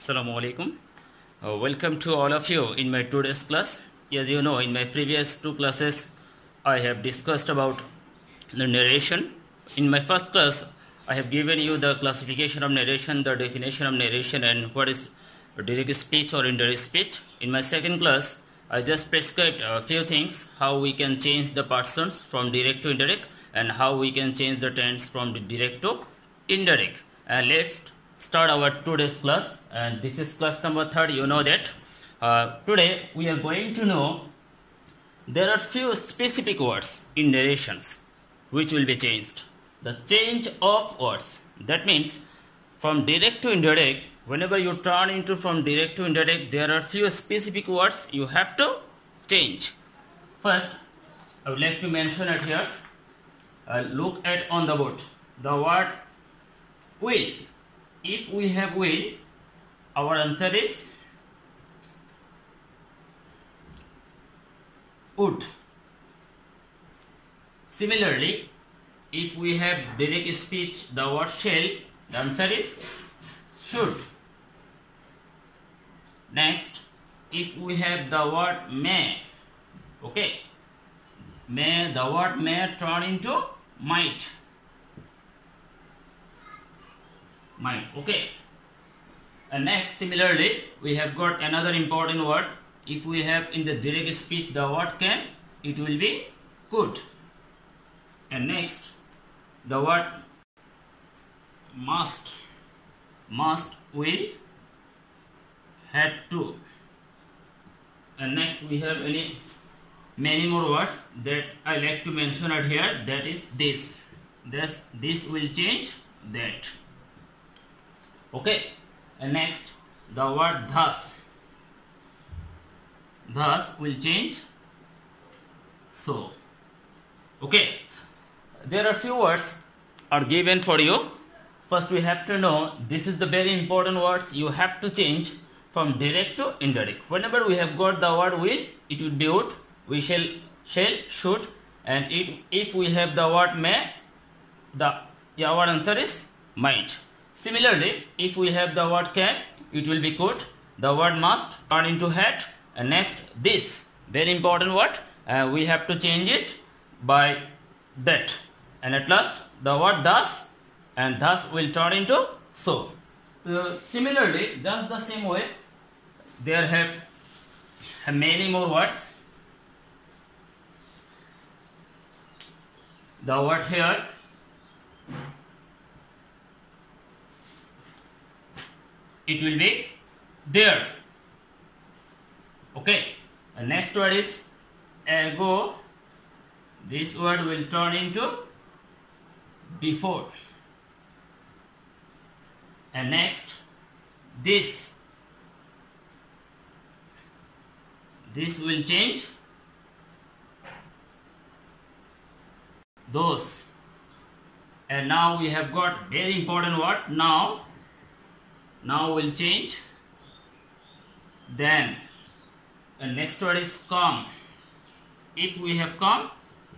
Assalamu alaikum. Welcome to all of you in my today's class. As you know, in my previous two classes, I have discussed about the narration. In my first class, I have given you the classification of narration, the definition of narration, and what is direct speech or indirect speech. In my second class, I just prescribed a few things, how we can change the persons from direct to indirect, and how we can change the tense from direct to indirect. And let's start our today's class, and this is class number 3. You know that today we are going to know there are few specific words in narrations which will be changed. The change of words, that means from direct to indirect, whenever you turn into from direct to indirect, there are few specific words you have to change. First, I would like to mention it here. Look at on the board the word will. If we have will, our answer is would. Similarly, if we have direct speech, the word shall, the answer is should. Next, if we have the word may, okay, may, the word may turn into might. Might, okay. And next, similarly, we have got another important word. If we have in the direct speech the word can, it will be could. And next, the word must, will, had to. And next we have many more words that I like to mention out here. That is this. This will change that. Okay. And next, the word thus. Thus will change so. Okay. There are few words are given for you. First we have to know, this is the very important words you have to change from direct to indirect. Whenever we have got the word will, it would be would. We shall, should, and if we have the word may, our answer is might. Similarly, if we have the word can, it will be could. The word must turn into had. And next, this very important word, we have to change it by that. And at last, the word thus, and thus will turn into so. Similarly, just the same way, there have many more words. The word here, it will be there. Okay. And next word is ago. This word will turn into before. And next, this will change those. And now we have got very important word now. Now will change then. And next word is come. If we have come,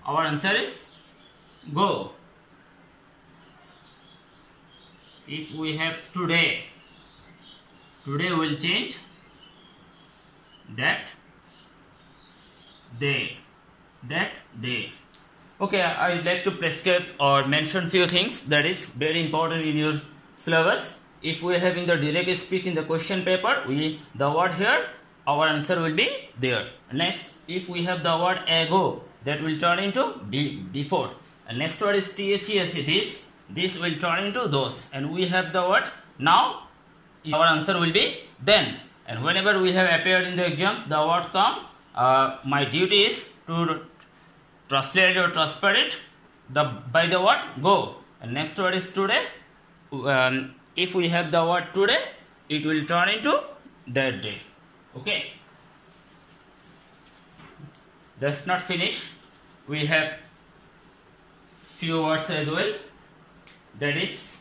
our answer is go. If we have today, today will change that day. Okay, I would like to prescribe or mention few things that is very important in your syllabus. If we are having the direct speech in the question paper, the word here, our answer will be there. Next, if we have the word ago, that will turn into before. And next word is THES, this will turn into those. And we have the word now, our answer will be then. And whenever we have appeared in the exams, the word come, my duty is to translate or transfer it by the word go. And next word is today. If we have the word today, it will turn into that day. Okay. That's not finished. We have few words as well. That is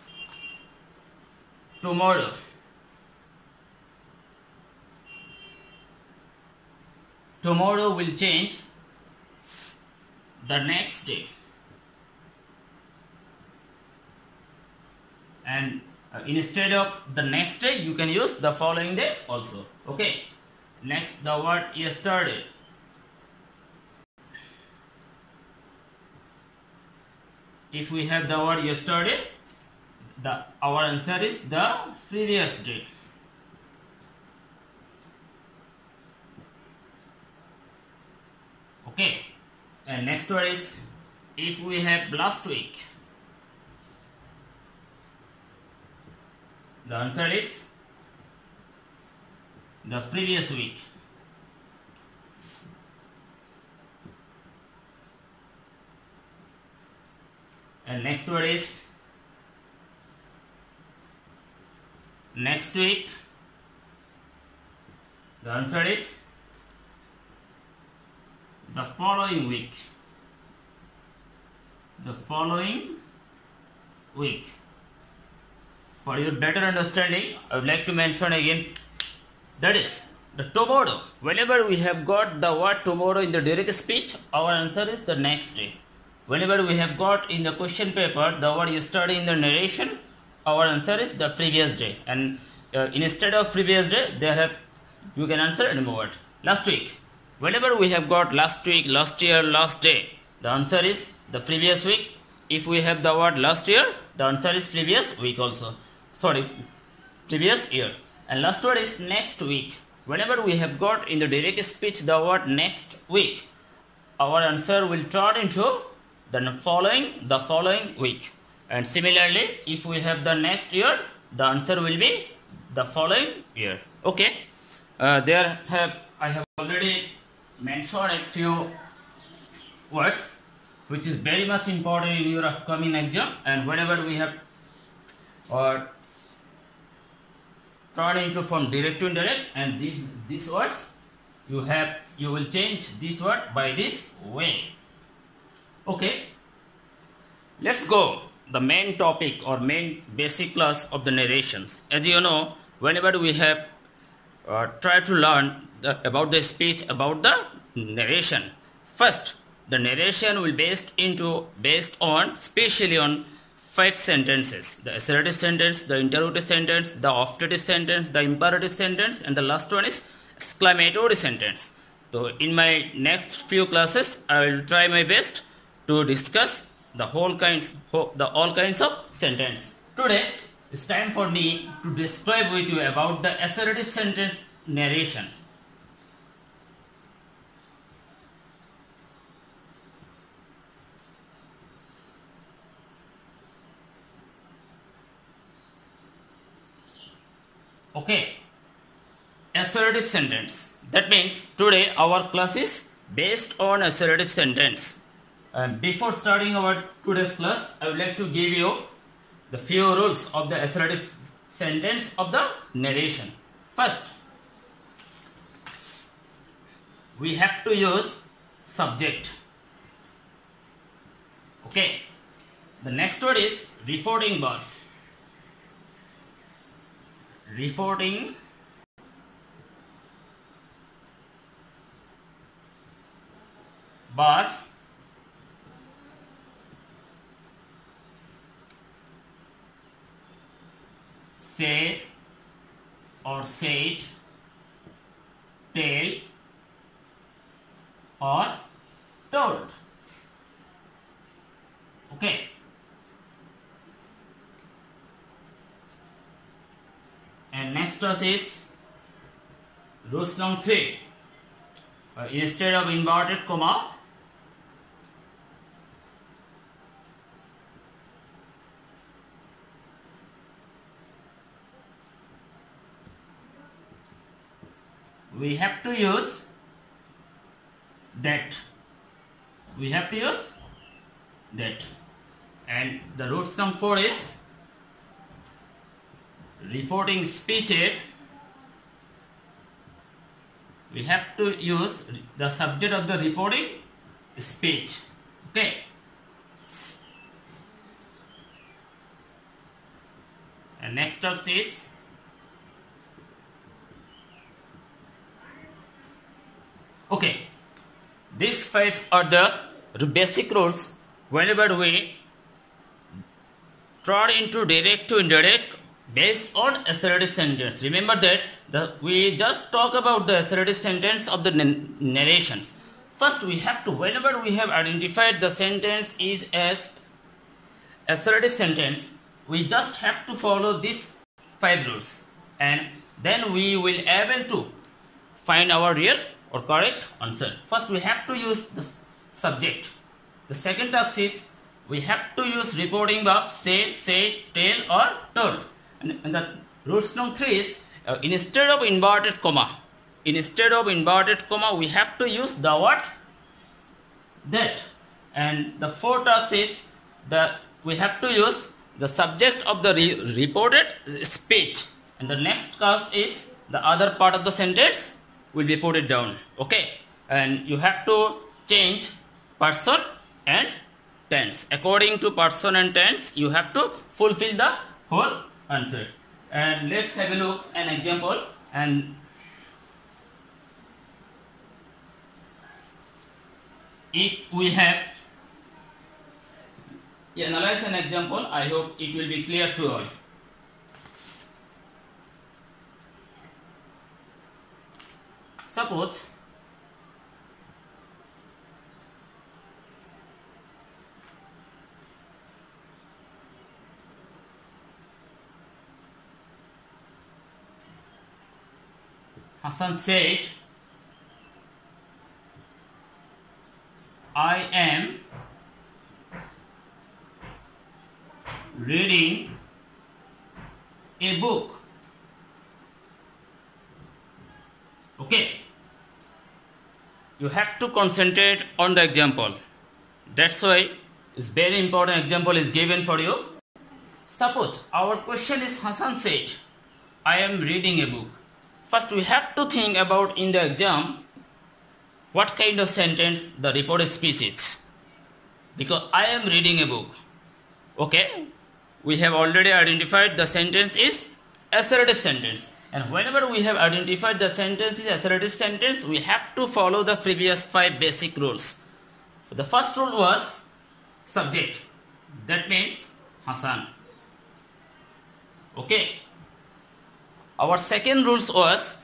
tomorrow. Tomorrow will change the next day. And Instead of the next day, you can use the following day also. Okay. Next, the word yesterday. If we have the word yesterday, our answer is the previous day. Okay. And next word is, if we have last week, the answer is the previous week. And next word is next week. The answer is the following week. The following week. For your better understanding, I would like to mention again, that is the tomorrow. Whenever we have got the word tomorrow in the direct speech, our answer is the next day. Whenever we have got in the question paper the word yesterday in the narration, our answer is the previous day. And instead of previous day, you can answer any word. Last week. Whenever we have got last week, last year, last day, the answer is the previous week. If we have the word last year, the answer is previous week also. Sorry, previous year. And last word is next week. Whenever we have got in the direct speech the word next week, our answer will turn into the following week. And similarly, if we have the next year, the answer will be the following year. Okay. I have already mentioned a few words which is very much important in your upcoming exam, and whenever we have turn into from direct to indirect, and these words you will change this word by this way. Okay, let's go the main topic or main basic class of the narrations. As you know, whenever we have tried to learn about the speech, about the narration, first the narration will based on specially on 5 sentences: the assertive sentence, the interrogative sentence, the optative sentence, the imperative sentence, and the last one is exclamatory sentence. So in my next few classes, I will try my best to discuss all kinds of sentence. Today it's time for me to describe with you about the assertive sentence narration. Okay, assertive sentence. That means today our class is based on assertive sentence. Before starting our today's class, I would like to give you the few rules of the assertive sentence of the narration. First, we have to use subject. Okay. The next word is reporting verb. Reporting verb, say or said, tell or told. Okay. And next class is rules number 3. Instead of inverted comma, we have to use that. We have to use that. And the rules number 4 is reporting speech. We have to use the subject of the reporting speech. Okay. And next task is okay. These 5 are the basic rules. Whenever we turn into direct to indirect, based on assertive sentence. Remember that we just talk about the assertive sentence of the narrations. First we have to, whenever we have identified the sentence is as assertive sentence, we just have to follow these 5 rules, and then we will able to find our real or correct answer. First we have to use the subject. The second task is we have to use reporting verb say, said, tell or told. And the rules number 3 is instead of inverted comma, we have to use the what? That. And the 4th task is we have to use the subject of the reported speech. And the next task is the other part of the sentence will be put it down. Okay. And you have to change person and tense. According to person and tense, you have to fulfill the whole answer. And let's have a look an example, and if we have analyze an example, I hope it will be clear to all. Suppose Hassan said, I am reading a book. Okay. You have to concentrate on the example. That's why it's very important example is given for you. Suppose our question is Hassan said, I am reading a book. First we have to think about in the exam what kind of sentence the reported speech is. Because I am reading a book. Okay. We have already identified the sentence is assertive sentence. And whenever we have identified the sentence is assertive sentence, we have to follow the previous 5 basic rules. So the first rule was subject. That means Hassan. Okay. Our second rules was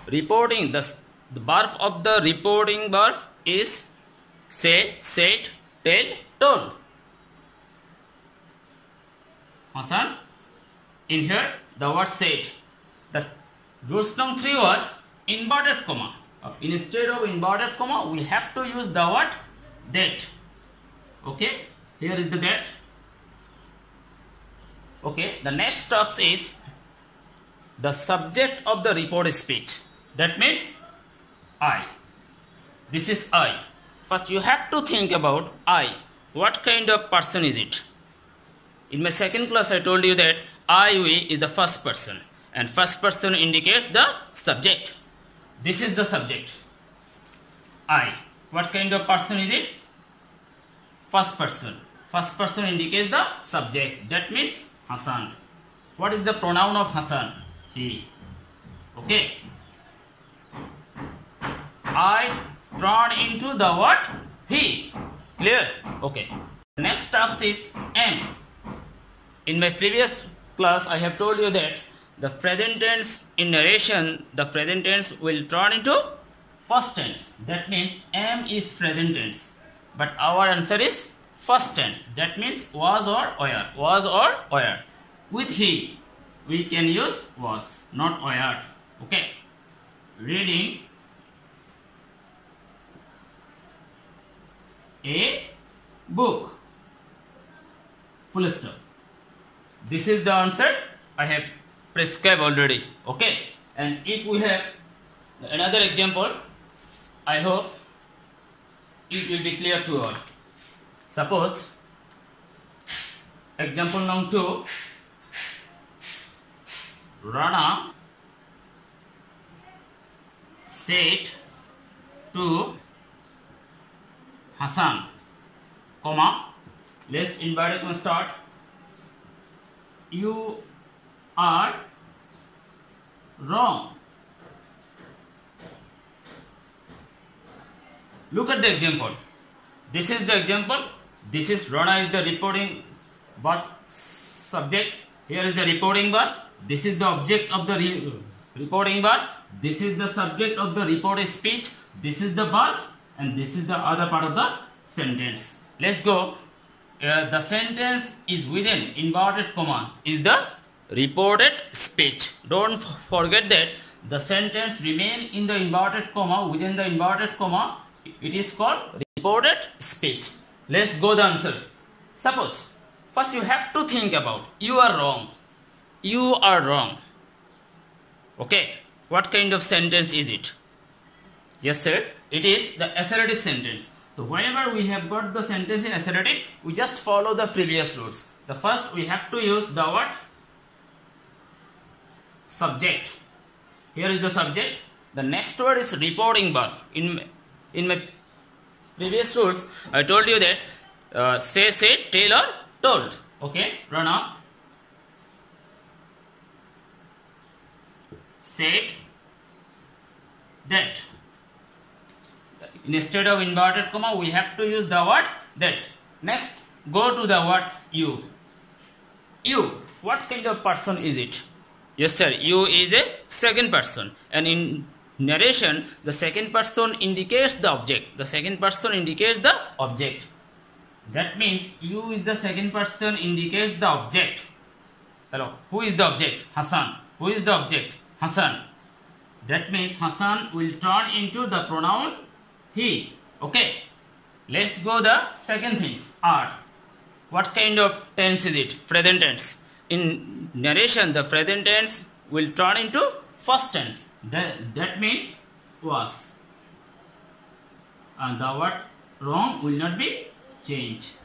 reporting. The verb of the reporting verb is say, said, tell, told. Hassan. In here the word said. The rules number 3 was inverted comma. Instead of inverted comma, we have to use the word that. Okay. Here is the that. Okay. The next task is the subject of the reported speech. That means I. This is I. First you have to think about I. What kind of person is it? In my second class I told you that I, we is the first person. And first person indicates the subject. This is the subject. I. What kind of person is it? First person. First person indicates the subject. That means Hassan. What is the pronoun of Hassan? He. Okay. I turn into the what? He. Clear? Okay. Next task is am. In my previous class I have told you that the present tense in narration, the present tense will turn into first tense. That means am is present tense. But our answer is first tense. That means was or were. Was or were. With he, we can use was, not were. Okay. Reading a book. Full stop. This is the answer I have prescribed already. Okay. And if we have another example, I hope it will be clear to all. Suppose example number 2. Rana said to Hassan, comma, let's invert it and start. You are wrong. Look at the example. This is the example. This is Rana is the reporting verb subject. Here is the reporting verb. This is the object of the reporting verb. This is the subject of the reported speech. This is the verb, and this is the other part of the sentence. Let's go. The sentence is within inverted comma is the reported speech. Don't forget that the sentence remain in the inverted comma. Within the inverted comma, it is called reported speech. Let's go the answer. Suppose first you have to think about you are wrong. You are wrong. Okay. What kind of sentence is it? Yes, sir. It is the assertive sentence. So whenever we have got the sentence in assertive, we just follow the previous rules. The first we have to use the word subject. Here is the subject. The next word is reporting verb. In my previous rules, I told you that say, said, tell or told. Okay, pronoun. Said that. Instead of inverted comma, we have to use the word that. Next, go to the word you. You. What kind of person is it? Yes, sir. You is a second person. And in narration, the second person indicates the object. The second person indicates the object. That means you is the second person indicates the object. Hello. Who is the object? Hassan. Who is the object? Hassan. That means Hassan will turn into the pronoun he. Okay. Let's go the second things. Are. What kind of tense is it? Present tense. In narration, the present tense will turn into first tense. That means was. And the word wrong will not be changed.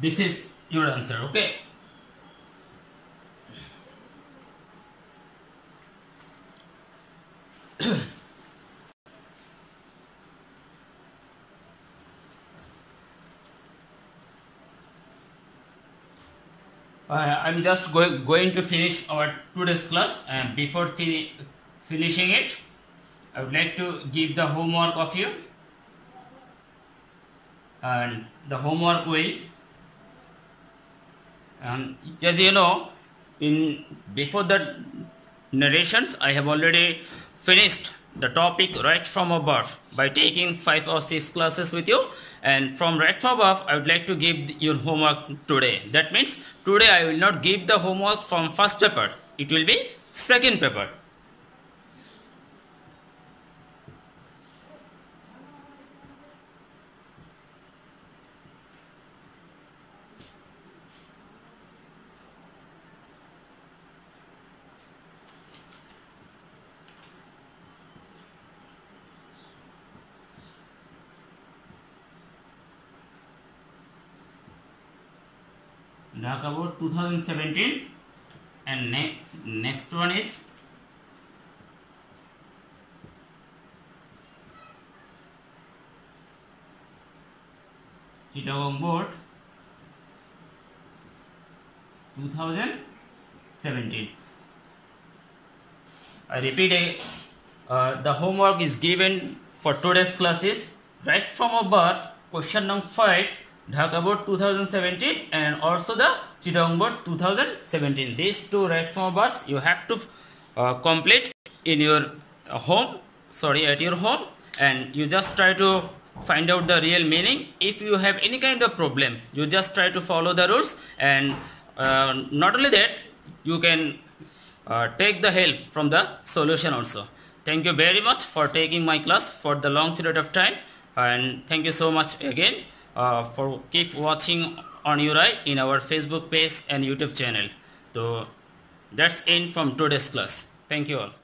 This is your answer. Okay. I'm just going to finish our today's class, and before finishing it, I would like to give the homework of you. And the homework will, and as you know, before the narrations, I have already finished the topic right from above by taking 5 or 6 classes with you, and from right from above I would like to give your homework today. That means today I will not give the homework from first paper, it will be second paper. Talk about 2017, and next one is Chittagong Board 2017. I repeat, the homework is given for today's classes right from above. Question number 5, Dhaka Board 2017, and also the Chittagong Board 2017. These two right from above you have to complete in your at your home, and you just try to find out the real meaning. If you have any kind of problem, you just try to follow the rules, and not only that, you can take the help from the solution also. Thank you very much for taking my class for the long period of time, and thank you so much again for keep watching on URI in our Facebook page and YouTube channel. So that's it from today's class. Thank you all.